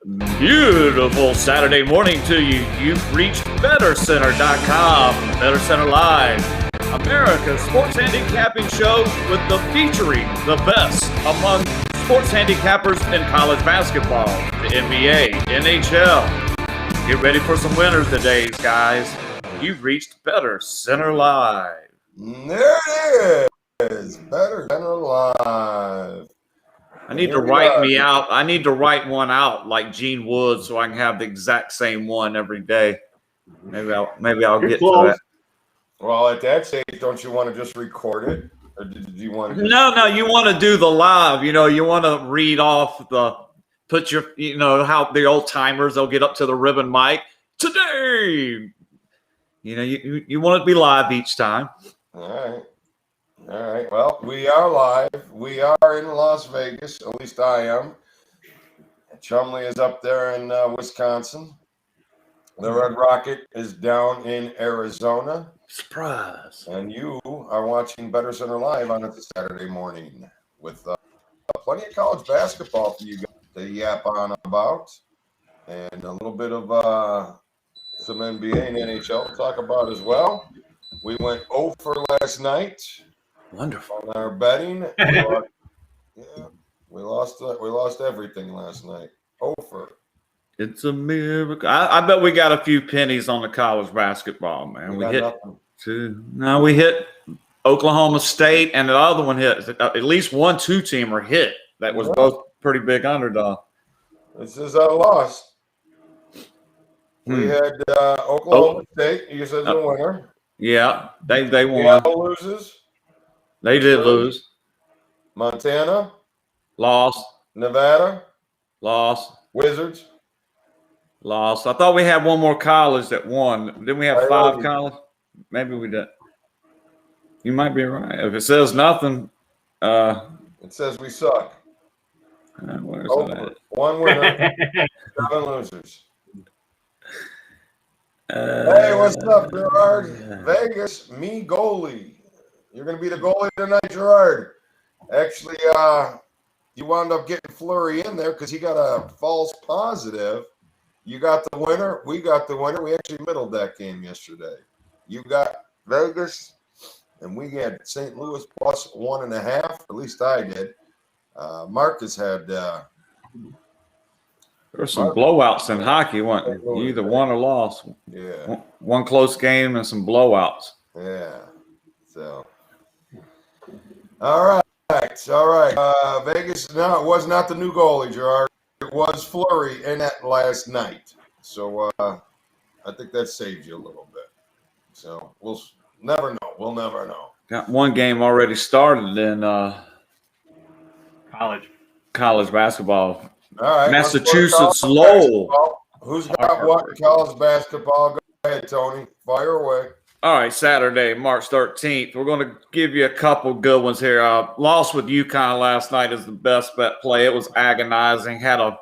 Beautiful Saturday morning to you. You've reached BettorCenter.com. BettorCenter Live, America's sports handicapping show featuring the best among sports handicappers in college basketball, the NBA, NHL. Get ready for some winners today, guys. You've reached BettorCenter Live. There it is. BettorCenter Live. I need to write me out. I need to write one out like Gene Wood so I can have the exact same one every day. Maybe I'll get to that. Well, at that stage, don't you want to just record it? Or did you want to No, you want to do the live. You know, you want to read off how the old timers, they'll get up to the ribbon mic. Today, you want it to be live each time. All right. Well, we are live. We are in Las Vegas. At least I am. Chumly is up there in Wisconsin. The Red Rocket is down in Arizona. Surprise. And you are watching BettorCenter Live on a Saturday morning with plenty of college basketball for you guys to yap on about. And a little bit of some NBA and NHL to talk about as well. We went 0 for last night. Wonderful. On our betting. We lost everything last night. 0 for. It's a miracle. I bet we got a few pennies on the college basketball, man. We hit nothing. Two. No, we hit Oklahoma State, and the other one hit. At least one two-teamer hit. That was both pretty big underdog. This is a loss. We had Oklahoma State. You said the winner. Yeah, they won. Seattle loses. They did lose. Montana. Lost. Nevada. Lost. Wizards. Lost. I thought we had one more college that won. Didn't we have 5 college? Maybe we did. You might be right. If it says nothing. It says we suck. Where's that? 1 winner, 7 losers. Hey, what's up, Gerard? Vegas, me goalie. You're going to be the goalie tonight, Gerard. Actually, you wound up getting Fleury in there because he got a false positive. You got the winner. We got the winner. We actually middled that game yesterday. You got Vegas, and we had St. Louis plus 1.5. At least I did. Marcus had. There were some blowouts in hockey, weren't there? You either won or lost. Yeah. One close game and some blowouts. Yeah. So. All right. Vegas. No, it was not the new goalie, Gerard. It was Fleury in that last night. So I think that saved you a little bit. So we'll never know. We'll never know. Got one game already started in college basketball. All right. Massachusetts Lowell. Who's got what in college basketball? Go ahead, Tony. Fire away. All right, Saturday, March 13th. We're going to give you a couple good ones here. Lost with UConn last night is the best bet play. It was agonizing. Had about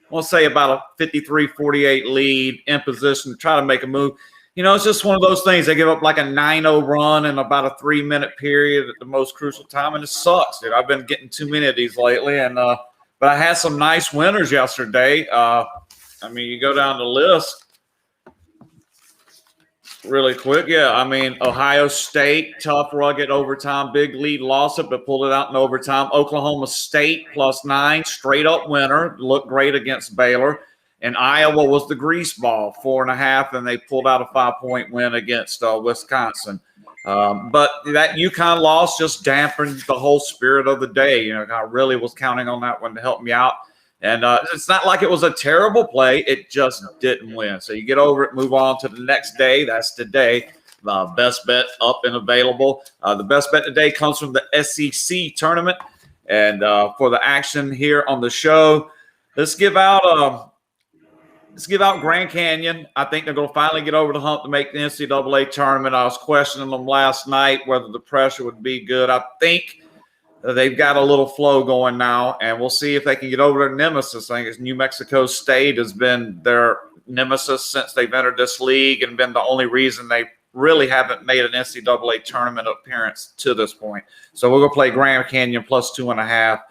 a 53-48 lead in position to try to make a move. It's just one of those things. They give up like a 9-0 run in about a 3-minute period at the most crucial time, and it sucks, dude. I've been getting too many of these lately, and but I had some nice winners yesterday. You go down the list really quick. Yeah, Ohio State, tough, rugged overtime, big lead, lost it, but pulled it out in overtime. Oklahoma State +9, straight up winner, looked great against Baylor. And Iowa was the grease ball, 4.5, and they pulled out a 5-point win against Wisconsin. But that UConn loss just dampened the whole spirit of the day. I really was counting on that one to help me out. And it's not like it was a terrible play. It just didn't win. So you get over it, move on to the next day. That's today. Best bet up and available. The best bet today comes from the SEC tournament. And for the action here on the show, let's give out Grand Canyon. I think they're going to finally get over the hump to make the NCAA tournament. I was questioning them last night whether the pressure would be good. I think they've got a little flow going now, and we'll see if they can get over their nemesis. I think New Mexico State has been their nemesis since they've entered this league and been the only reason they really haven't made an NCAA tournament appearance to this point. So we're going to play Grand Canyon +2.5.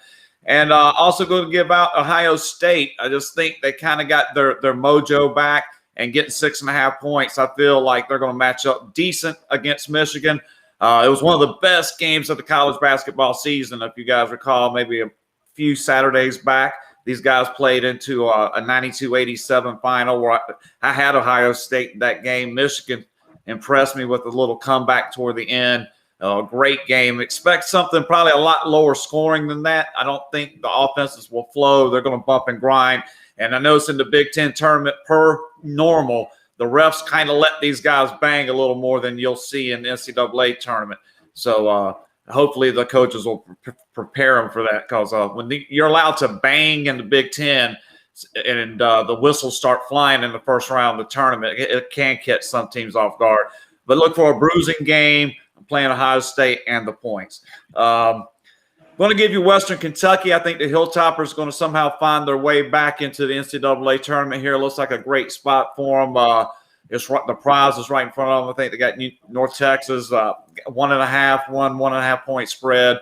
And also going to give out Ohio State. I just think they kind of got their mojo back, and getting 6.5 points, I feel like they're going to match up decent against Michigan. It was one of the best games of the college basketball season, if you guys recall, maybe a few Saturdays back. These guys played into a 92-87 final where I had Ohio State in that game. Michigan impressed me with a little comeback toward the end. Great game. Expect something probably a lot lower scoring than that. I don't think the offenses will flow. They're going to bump and grind. And I noticed in the Big Ten tournament, per normal, the refs kind of let these guys bang a little more than you'll see in the NCAA tournament. So hopefully the coaches will prepare them for that, because when you're allowed to bang in the Big Ten and the whistles start flying in the first round of the tournament, it can catch some teams off guard. But look for a bruising game. I'm playing Ohio State and the points. Going to give you Western Kentucky. I think the Hilltoppers going to somehow find their way back into the NCAA tournament here. It looks like a great spot for them. The prize is right in front of them. I think they got North Texas, 1.5 point spread.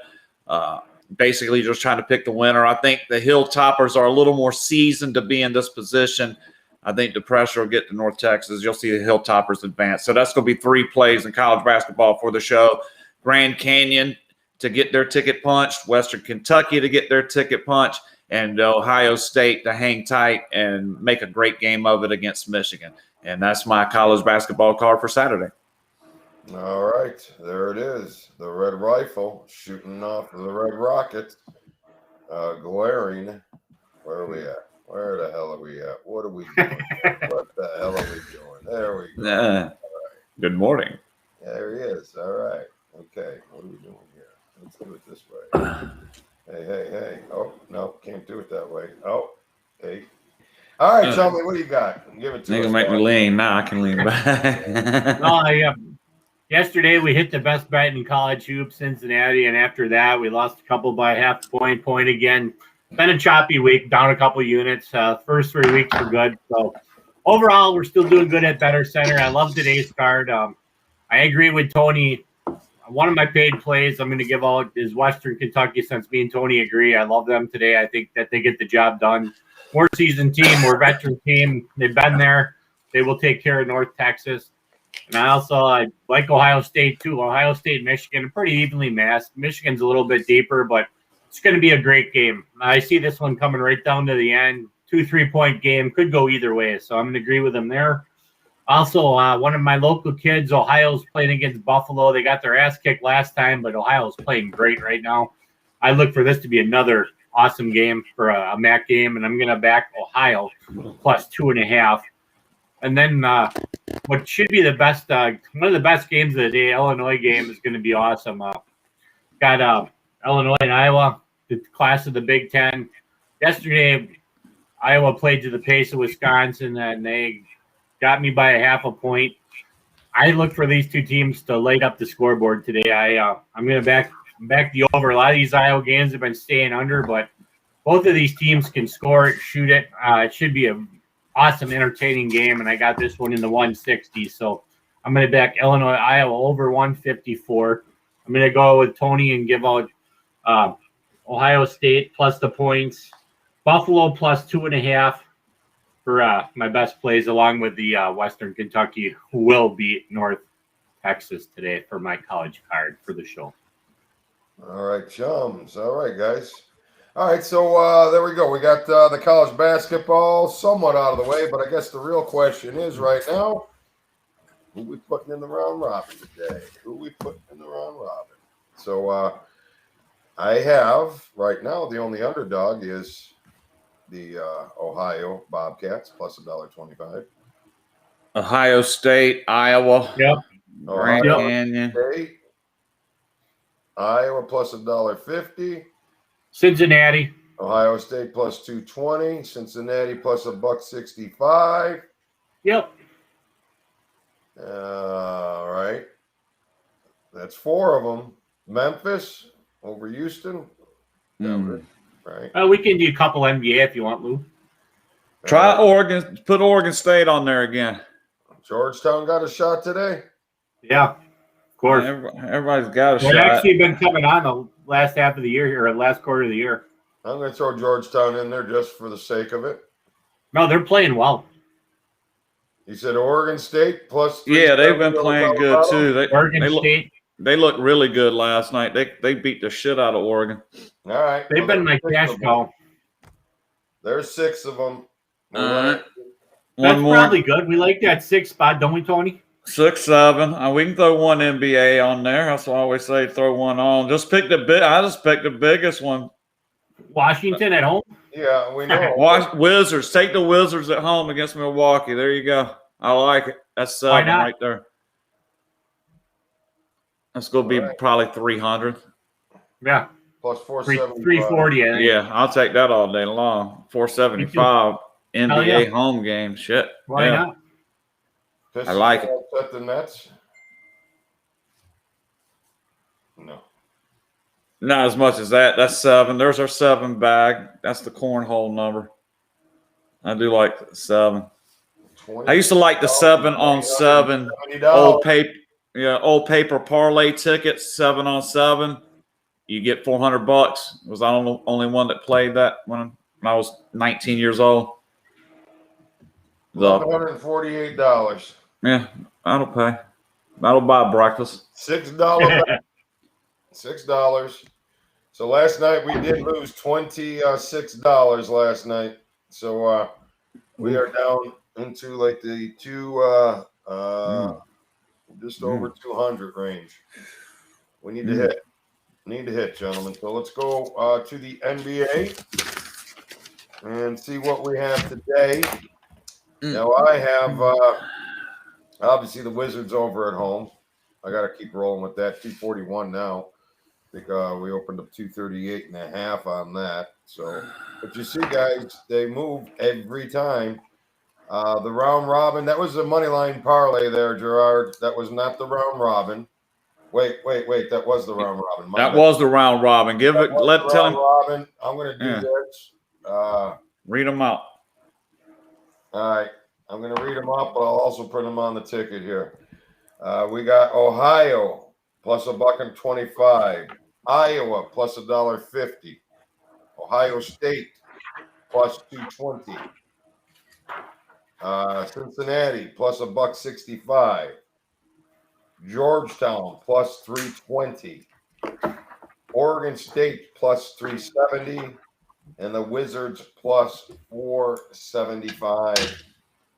Basically just trying to pick the winner. I think the Hilltoppers are a little more seasoned to be in this position. I think the pressure will get to North Texas. You'll see the Hilltoppers advance. So that's going to be 3 plays in college basketball for the show. Grand Canyon to get their ticket punched, Western Kentucky to get their ticket punched, and Ohio State to hang tight and make a great game of it against Michigan. And that's my college basketball card for Saturday. All right, there it is. The Red Rifle shooting off the Red Rocket, glaring. Where are we at? Where the hell are we at? What are we doing? What the hell are we doing? There we go. Right. Good morning. There he is. All right. Okay, what are we doing here? Let's do it this way. Hey. Oh, no, can't do it that way. Oh, hey. All right, tell me, what do you got? Give it to us. Make me lean. Now I can lean back. Yesterday, we hit the best bet in college hoops, Cincinnati, and after that, we lost a couple by half point again. Been a choppy week, down a couple units. First 3 weeks were good. So overall, we're still doing good at BettorCenter. I love today's card. I agree with Tony. One of my paid plays I'm going to give out is Western Kentucky, since me and Tony agree. I love them today. I think that they get the job done. More seasoned team, more veteran team. They've been there. They will take care of North Texas. And I like Ohio State, too. Ohio State and Michigan are pretty evenly matched. Michigan's a little bit deeper, but it's going to be a great game. I see this one coming right down to the end. 2 3-point game. Could go either way, so I'm going to agree with them there. Also, one of my local kids, Ohio's playing against Buffalo. They got their ass kicked last time, but Ohio's playing great right now. I look for this to be another awesome game for a MAC game, and I'm going to back Ohio plus 2.5. And then what should be the best, one of the best games of the day, Illinois game, is going to be awesome. Got Illinois and Iowa, the class of the Big Ten. Yesterday, Iowa played to the pace of Wisconsin, and they got me by 0.5 point. I look for these two teams to light up the scoreboard today. I'm going to back the over. A lot of these Iowa games have been staying under, but both of these teams can score it, shoot it. It should be an awesome, entertaining game, and I got this one in the 160s. So I'm going to back Illinois, Iowa over 154. I'm going to go with Tony and give out Ohio State plus the points, Buffalo plus 2.5 for my best plays, along with the Western Kentucky, who will beat North Texas today for my college card for the show. All right, chums. All right, guys. All right, so there we go. We got the college basketball somewhat out of the way, but I guess the real question is right now, who we putting in the round robin today? So I have right now the only underdog is the Ohio Bobcats plus $1.25. Ohio State, Iowa. Yep. Grand Canyon. State, Iowa plus $1.50. Cincinnati. Ohio State plus 220. Cincinnati plus $1.65. Yep. All right. That's 4 of them. Memphis over Houston. Right. We can do a couple NBA if you want, Lou. Try Oregon. Put Oregon State on there again. Georgetown got a shot today. Yeah, of course. Everybody's got a shot. They've actually been coming on the last half of the year here, or last quarter of the year. I'm going to throw Georgetown in there just for the sake of it. No, they're playing well. You said Oregon State plus 3. Yeah, they've been playing good too. Oregon State. They looked really good last night. They beat the shit out of Oregon. All right. They've been my cash cow. There's 6 of them. All right. That's probably good. We like that 6 spot, don't we, Tony? 6, 7. We can throw one NBA on there. That's what I always say. Throw one on. Just pick the big. I just picked the biggest one. Washington at home. Yeah, we know. Wizards. Take the Wizards at home against Milwaukee. There you go. I like it. That's 7 right there. That's going to be probably 300. Yeah. Plus 475. 340. Yeah, I'll take that all day long. 475 NBA home game. Shit. Why not? I like it. Upset the Nets? No. Not as much as that. That's 7. There's our 7 bag. That's the cornhole number. I do like 7. I used to like the 7 on 7 old paper. Yeah, old paper parlay tickets, 7 on 7. You get $400. Was I the only one that played that when I was 19 years old? $148. Yeah, that'll pay. That'll buy breakfast. $6. $6. So last night we did lose $26 last night. So we are down into like the just over 200 range. We need to hit. Need to hit, gentlemen. So let's go to the NBA and see what we have today. Now I have obviously the Wizards over at home. I got to keep rolling with that. 241 now. I think we opened up 238.5 on that. So, but you see, guys, they move every time. The round robin, that was a money line parlay there, Gerard. That was not the round robin. Wait. That was the round robin. Was the round robin. Tell him. Robin. I'm going to do this. Read them out. All right. I'm going to read them up, but I'll also print them on the ticket here. We got Ohio plus $1.25. Iowa plus $1.50. Ohio State plus 220. Cincinnati plus $1.65. Georgetown plus 320. Oregon State plus 370. And the Wizards plus 475.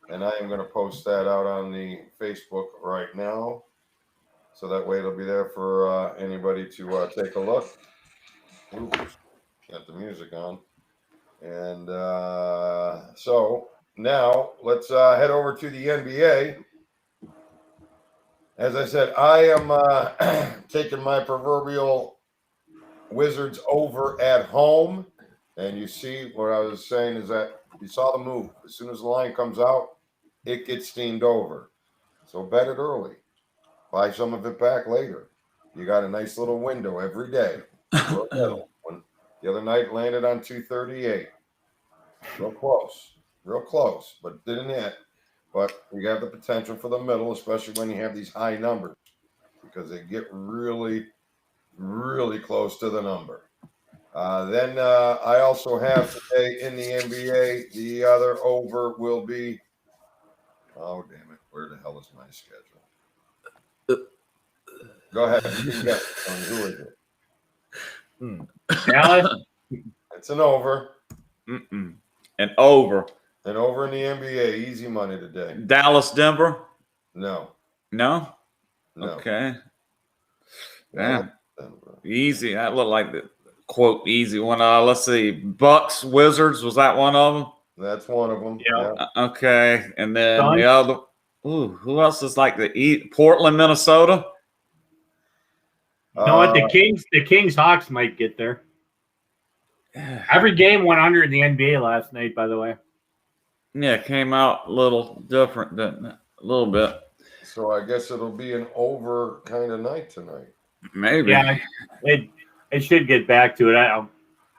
And I am going to post that out on the Facebook right now. So that way it'll be there for anybody to take a look. Oops, got the music on. And so now let's head over to the NBA. As I said, I am taking my proverbial Wizards over at home. And you see what I was saying is that you saw the move. As soon as the line comes out, it gets steamed over. So bet it early. Buy some of it back later. You got a nice little window every day. The other night landed on 238. Real close, but didn't hit. But we have the potential for the middle, especially when you have these high numbers, because they get really, really close to the number. Then I also have today in the NBA, the other over will be, oh, damn it. Where the hell is my schedule? Go ahead. You can guess. Who is it? Dallas? It's an over. An over. An over in the NBA. Easy money today. Dallas, Denver? No. No? Okay. Yeah. Easy. That looked like the quote easy one. Let's see. Bucks, Wizards. Was that one of them? That's one of them. Yeah. Okay. And then the other. Ooh, who else is like Portland, Minnesota? You know what? The Kings Hawks might get there. Every game went under in the NBA last night, by the way. Yeah, it came out a little different, didn't it? A little bit. So I guess it'll be an over kind of night tonight. Maybe. Yeah, it should get back to it.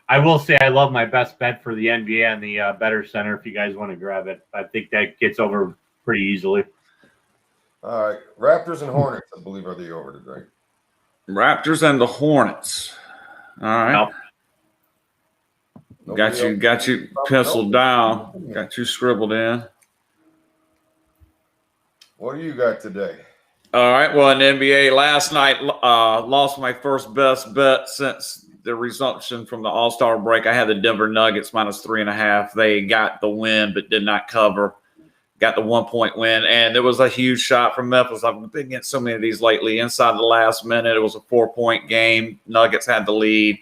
I will say I love my best bet for the NBA on the BettorCenter if you guys want to grab it. I think that gets over pretty easily. All right. Raptors and Hornets, I believe, are the over today. Raptors and the Hornets. All right. Got you penciled down. Got you scribbled in. What do you got today? All right. Well, in the NBA last night, lost my first best bet since the resumption from the All-Star break. I had the Denver Nuggets -3.5. They got the win, but did not cover. Got the 1-point win, and it was a huge shot from Memphis. I've been getting so many of these lately. Inside the last minute, it was a 4-point game. Nuggets had the lead.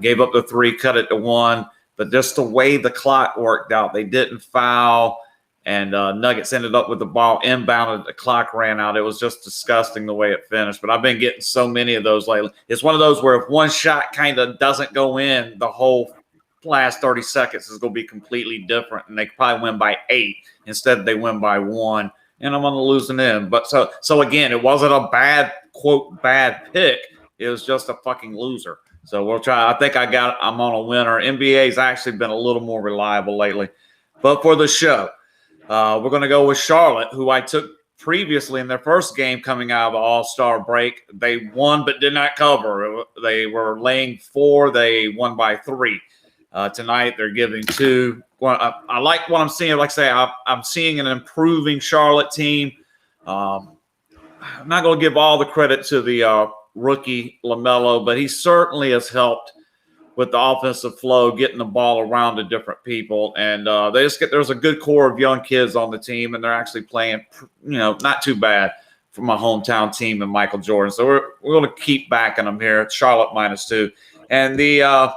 Gave up the 3, cut it to 1. But just the way the clock worked out, they didn't foul. And Nuggets ended up with the ball inbounded. The clock ran out. It was just disgusting the way it finished. But I've been getting so many of those lately. It's one of those where if one shot kind of doesn't go in, the whole last 30 seconds is going to be completely different. And they probably win by 8. Instead, they win by 1. And I'm on the losing end. But so again, it wasn't a bad, quote, bad pick. It was just a fucking loser. So we'll try. I think I'm on a winner. NBA's actually been a little more reliable lately. But for the show, we're going to go with Charlotte, who I took previously in their first game coming out of the All-Star break. They won but did not cover. They were laying 4. They won by 3. Tonight, they're giving 2. Well, I like what I'm seeing. Like I say, I'm seeing an improving Charlotte team. I'm not going to give all the credit to the rookie LaMelo, but he certainly has helped with the offensive flow, getting the ball around to different people. And there's a good core of young kids on the team, and they're actually playing, not too bad for my hometown team and Michael Jordan. So we're going to keep backing them here. Charlotte -2. And the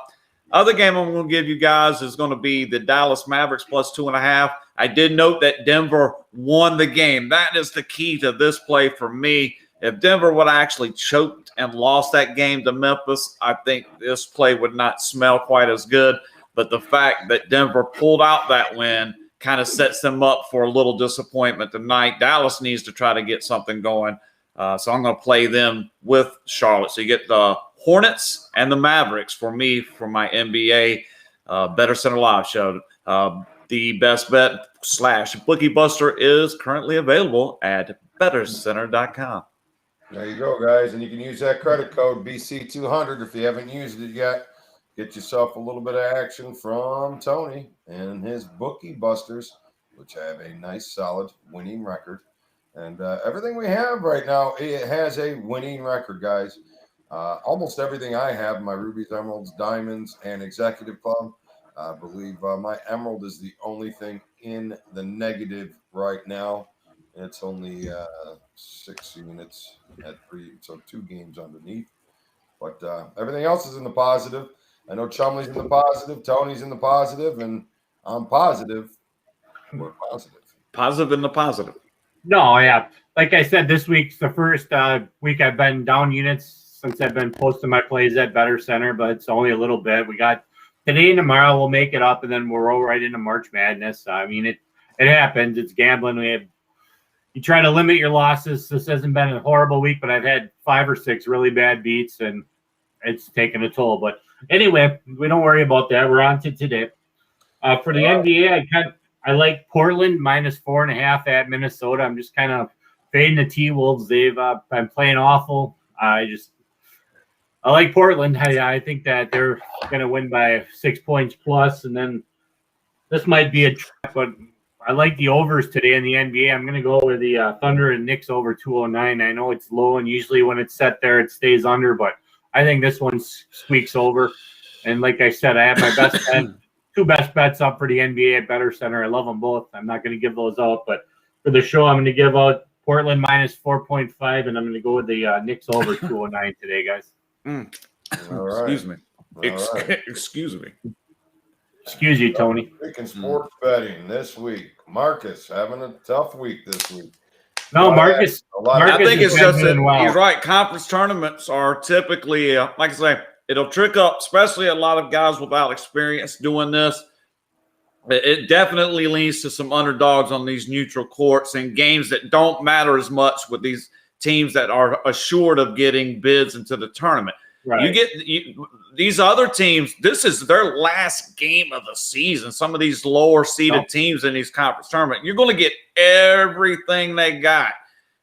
other game I'm going to give you guys is going to be the Dallas Mavericks +2.5. I did note that Denver won the game. That is the key to this play for me. If Denver would have actually choked and lost that game to Memphis, I think this play would not smell quite as good. But the fact that Denver pulled out that win kind of sets them up for a little disappointment tonight. Dallas needs to try to get something going. So I'm going to play them with Charlotte. So you get the Hornets and the Mavericks for me for my NBA BettorCenter Live show. The best bet / Bookie Buster is currently available at BettorCenter.com. There you go, guys. And you can use that credit code BC200 if you haven't used it yet. Get yourself a little bit of action from Tony and his Bookie Busters, which have a nice, solid winning record. And everything we have right now, it has a winning record, guys. Almost everything I have, my Rubies, Emeralds, Diamonds, and Executive Club. I believe my Emerald is the only thing in the negative right now. It's only 6 units at 3, so 2 games underneath. But everything else is in the positive. I know Chumley's in the positive, Tony's in the positive, and I'm positive. We're positive. Positive in the positive. No, yeah. Like I said, this week's the first week I've been down units since I've been posting my plays at BettorCenter, but it's only a little bit. We got today and tomorrow, we'll make it up, and then we'll roll right into March Madness. I mean, it happens. It's gambling. You try to limit your losses. This hasn't been a horrible week, but I've had 5 or 6 really bad beats, and it's taken a toll. But anyway, we don't worry about that. We're on to today. For the NBA, I like Portland -4.5 at Minnesota. I'm just kind of fading the T-Wolves. They've been playing awful. I like Portland. I think that they're going to win by 6 points plus, and then this might be a trap, but I like the overs today in the NBA. I'm going to go with the Thunder and Knicks over 209. I know it's low, and usually when it's set there, it stays under, but I think this one squeaks over. And like I said, I have my best bet, 2 best bets up for the NBA at BettorCenter. I love them both. I'm not going to give those out, but for the show, I'm going to give out Portland -4.5, and I'm going to go with the Knicks over 209 today, guys. All right. Excuse me. Right. Excuse me. Excuse you, Tony. Freaking sports betting this week. Marcus having a tough week this week. No, Marcus. I think it's just that well. he's right. Conference tournaments are typically, like I say, it'll trick up, especially a lot of guys without experience doing this. It definitely leads to some underdogs on these neutral courts and games that don't matter as much with these teams that are assured of getting bids into the tournament. Right. These other teams, this is their last game of the season. Some of these lower seeded teams in these conference tournament, you're going to get everything they got.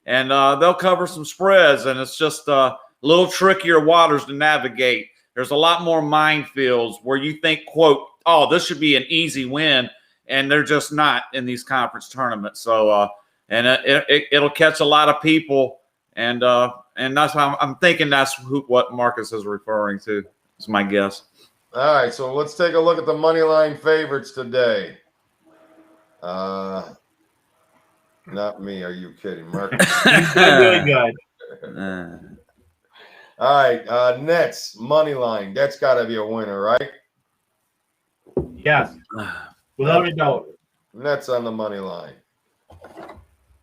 And they'll cover some spreads, and it's just a little trickier waters to navigate. there's a lot more minefields where you think, quote, oh, this should be an easy win, and they're just not in these conference tournaments. So, and it'll catch a lot of people, and that's why I'm thinking that's what Marcus is referring to. Is my guess. All right, so let's take a look at the money line favorites today. Not me. Are you kidding, Marcus? He's doing good. All right, Nets money line. That's got to be a winner, right? Yes. Without a doubt. Nets on the money line.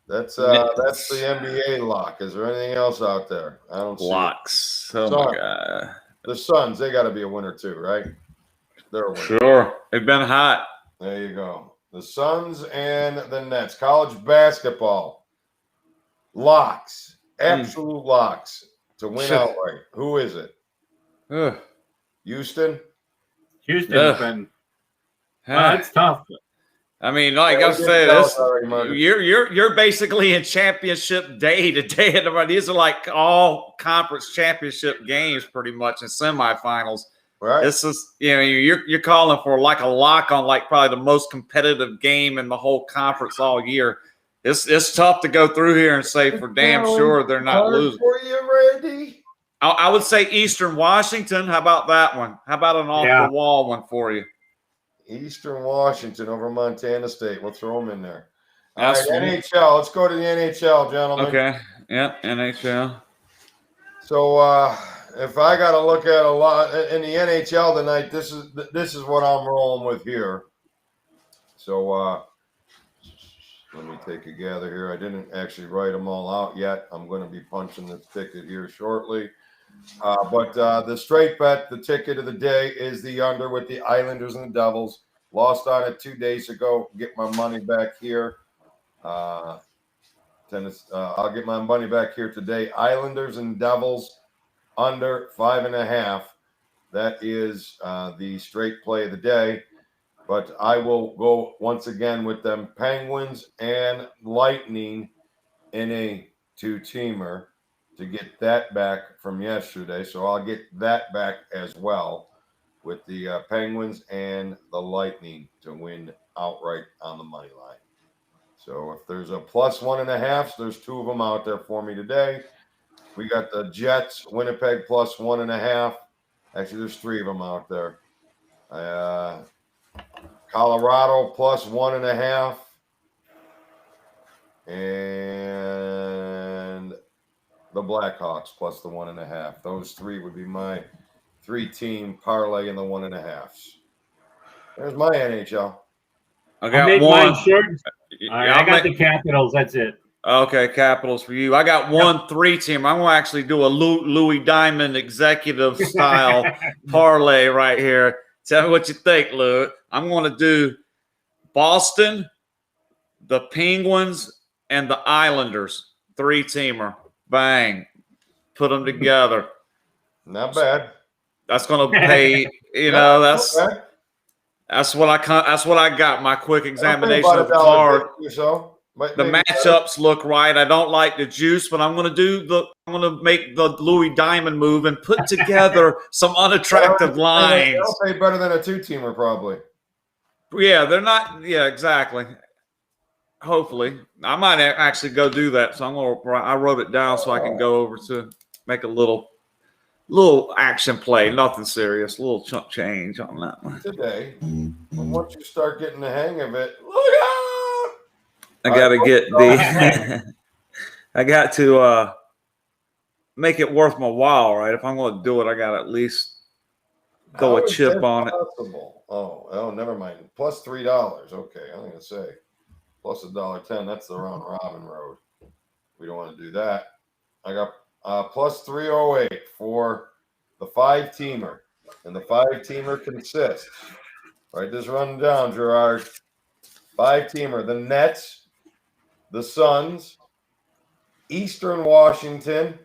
That's the NBA lock. Is there anything else out there? I don't see locks. It. Oh Suns. my God. The Suns, they got to be a winner too, right? They're a winner. Sure. They've been hot. There you go. The Suns and the Nets. College basketball. Locks. Absolute locks to win outright. Who is it? Houston? Houston's been it's tough. I mean, like I said, you're basically in championship day today. These are like all conference championship games, pretty much, in semifinals. Right. This is, you're calling for like a lock on like probably the most competitive game in the whole conference all year. It's tough to go through here and say for damn sure they're not losing. For you, Randy? I would say Eastern Washington. How about that one? How about an off the wall one for you? Eastern Washington over Montana State. We'll throw them in there. All right, NHL. Let's go to the NHL, gentlemen. Okay. Yeah, NHL. So if I got to look at a lot in the NHL tonight, this is what I'm rolling with here. So let me take a gather here. I didn't actually write them all out yet. I'm going to be punching the ticket here shortly. But the straight bet, the ticket of the day is the under with the Islanders and the Devils. Lost on it 2 days ago. Get my money back here. I'll get my money back here today. Islanders and Devils under 5.5. That is the straight play of the day. But I will go once again with them Penguins and Lightning in a 2-teamer to get that back from yesterday. So I'll get that back as well with the Penguins and the Lightning to win outright on the money line. So if there's a plus 1.5, there's 2 of them out there for me today. We got the Jets, Winnipeg plus 1.5. Actually, there's 3 of them out there. Colorado plus 1.5. And the Blackhawks plus the 1.5. Those 3 would be my 3-team parlay in the 1.5s. There's my NHL. I got one. I got the Capitals. That's it. Okay, Capitals for you. I got one 3-team. I'm going to actually do a Louie Diamond executive style parlay right here. Tell me what you think, Lou. I'm going to do Boston, the Penguins, and the Islanders. 3-teamer. Bang. Put them together. Not bad. That's going to pay, that's what I got. My quick examination of the card. The matchups look right. I don't like the juice, but I'm going to make the Louie Diamond move and put together some unattractive lines. They'll pay better than a 2-teamer probably. Yeah, they're not. Yeah, exactly. Hopefully, I might actually go do that. So I wrote it down so I can go over to make a little action play. Nothing serious. A little chunk change on that one today. Once you start getting the hang of it, look out! I got to make it worth my while, right? If I'm going to do it, I got to at least throw a chip on it. Oh, never mind. Plus $3. Okay, I'm going to say plus $1.10. That's the round robin road. We don't want to do that. I got plus 308 for the 5-teamer, and the 5-teamer consists. Write this run down, Gerard. 5-teamer: the Nets, the Suns, Eastern Washington.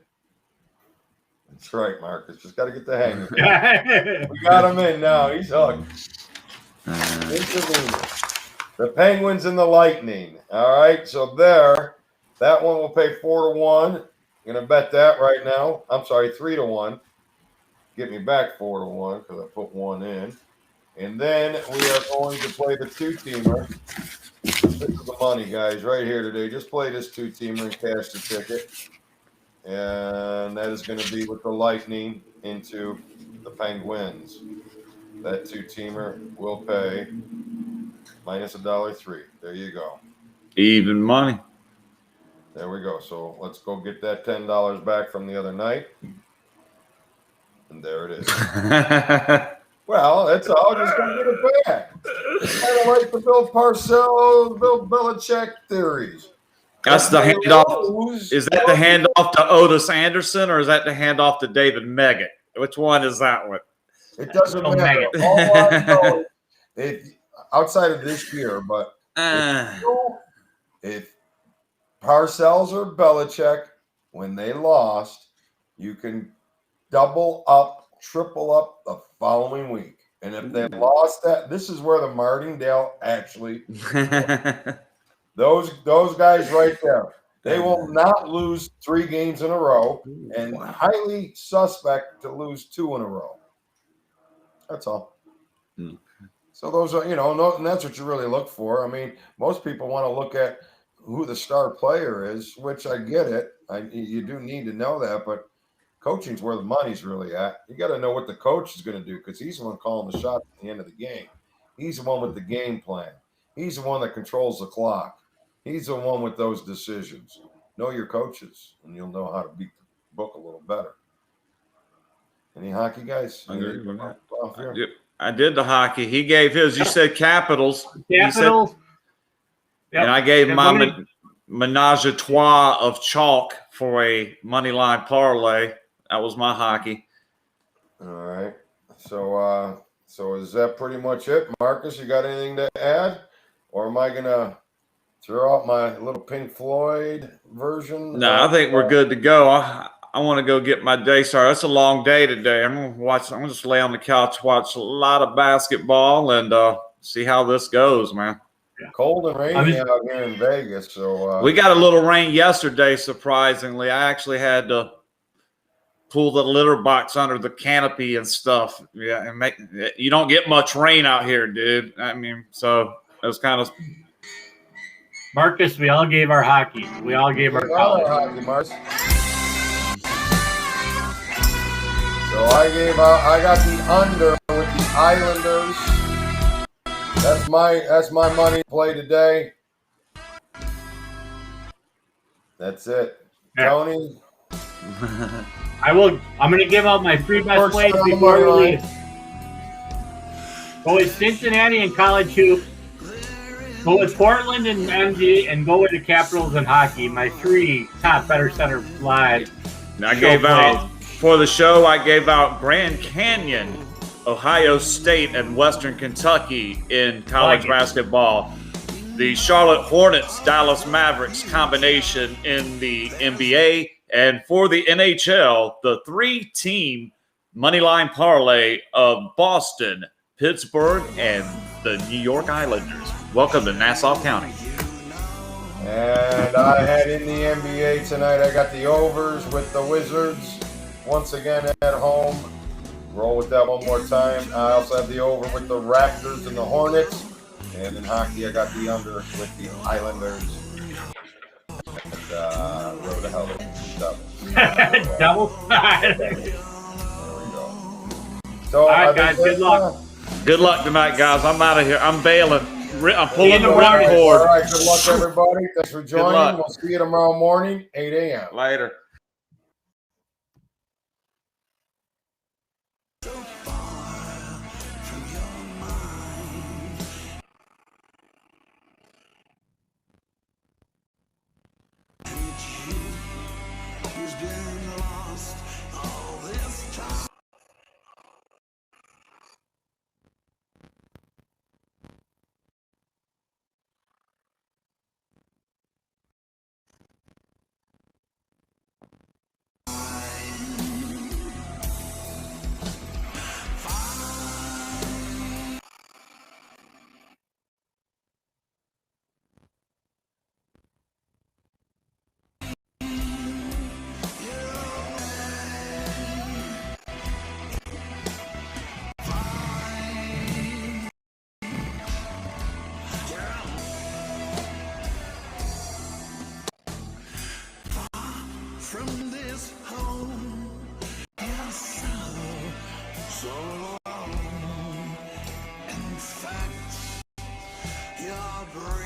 That's right, Marcus. Just got to get the hang of it. We got him in now. He's hooked. The Penguins and the Lightning. All right, so that one will pay 4-1. I'm going to bet that right now. I'm sorry, 3-1. get me back 4-1 because I put one in. And then we are going to play the two-teamer. This is the money, guys, right here today. Just play this two-teamer and cash the ticket. And that is going to be with the Lightning into the Penguins. That two-teamer will pay minus $1.03. There you go. Even money. There we go. So let's go get that $10 back from the other night. And there it is. Well, that's all. Just gonna get it back. It's kind of like the Bill Parcells, Bill Belichick theories. That's the handoff. Is that the handoff to Otis Anderson, or is that the handoff to David Meggett? Which one is that one? It doesn't matter. All I know is, outside of this year, but if Parcells or Belichick, when they lost, you can double up, triple up the following week. And if they lost that, this is where the Martingale actually those guys right there, they will not lose 3 games in a row and highly suspect to lose 2 in a row. That's all. So those are, and that's what you really look for. I mean, most people want to look at who the star player is, which I get it. You do need to know that, but coaching's where the money's really at. You got to know what the coach is going to do because he's the one calling the shots at the end of the game. He's the one with the game plan. He's the one that controls the clock. He's the one with those decisions. Know your coaches, and you'll know how to beat the book a little better. Any hockey guys? I did the hockey. He gave his. You said Capitals. Capitals. Yep. And I gave my menage a trois of chalk for a money line parlay. That was my hockey. All right. So is that pretty much it, Marcus? You got anything to add, or am I gonna throw out my little Pink Floyd version? No, I think we're good to go. I want to go get my day started. It's a long day today. I'm gonna just lay on the couch, watch a lot of basketball, and see how this goes, man. Cold and rainy out here in Vegas. So we got a little rain yesterday, surprisingly. I actually had to pull the litter box under the canopy and stuff. Yeah, and you don't get much rain out here, dude. I mean, so it was kind of. Marcus, we all gave our hockey. We all gave our college. Hockey, Marcus. So I got the under with the Islanders. That's my money play today. That's it. Yeah. Tony. I'm going to give out my free best plays before we leave. Go with Cincinnati and college hoop. Go with Portland and MG, and go with the Capitals and hockey. My 3 top BettorCenter live. I gave out for the show. I gave out Grand Canyon, Ohio State, and Western Kentucky in college basketball. The Charlotte Hornets, Dallas Mavericks combination in the NBA. And for the NHL, the 3-team moneyline parlay of Boston, Pittsburgh, and the New York Islanders. Welcome to Nassau County. And I had in the NBA tonight, I got the overs with the Wizards once again at home. Roll with that one more time. I also have the over with the Raptors and the Hornets. And in hockey, I got the under with the Islanders. And road to hell. Double. There we go. So, all right, guys, good luck. Good luck tonight, guys. I'm out of here. I'm bailing. I'm pulling the ripcord. ripcord. All right, good luck, everybody. Thanks for joining. We'll see you tomorrow morning, 8 a.m. Later.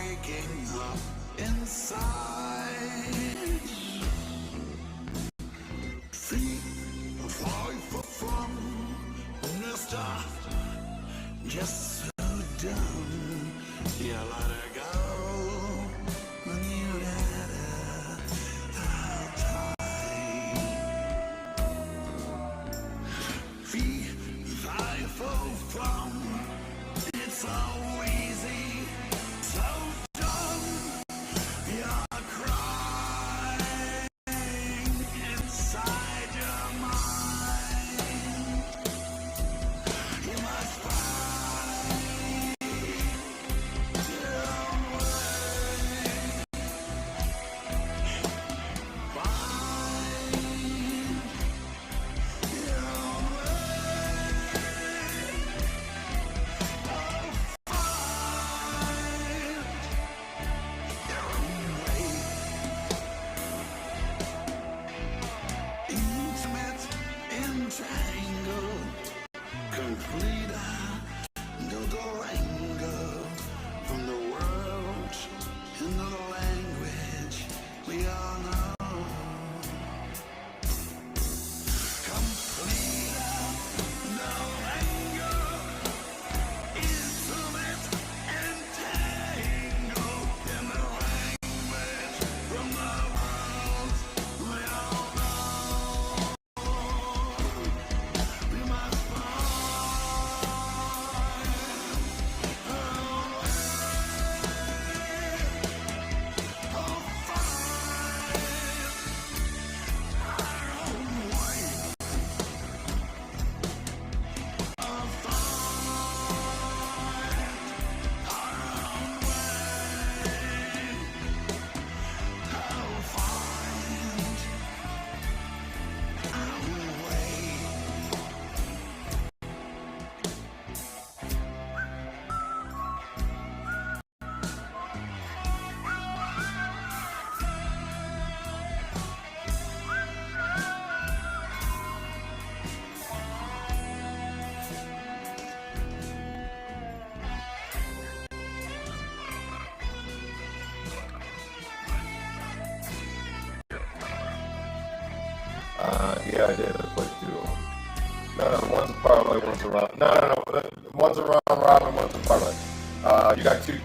waking up inside. Feet fly from Mister. Just so dumb. You let her go when you let her tight. Feet fly from. It's so easy, so dumb. You're crying inside your mind. You must find your own way. Find your own way. Intimate, entangled, complete, don't go angle from the world into the language we all know. Complete, no anger, intimate, entangled in the language from the world we all know. We must find Yeah, I did. I played 2 of them. No, one's a parlay, one's a round. No. One's a round robin, one's a parlay. You got 2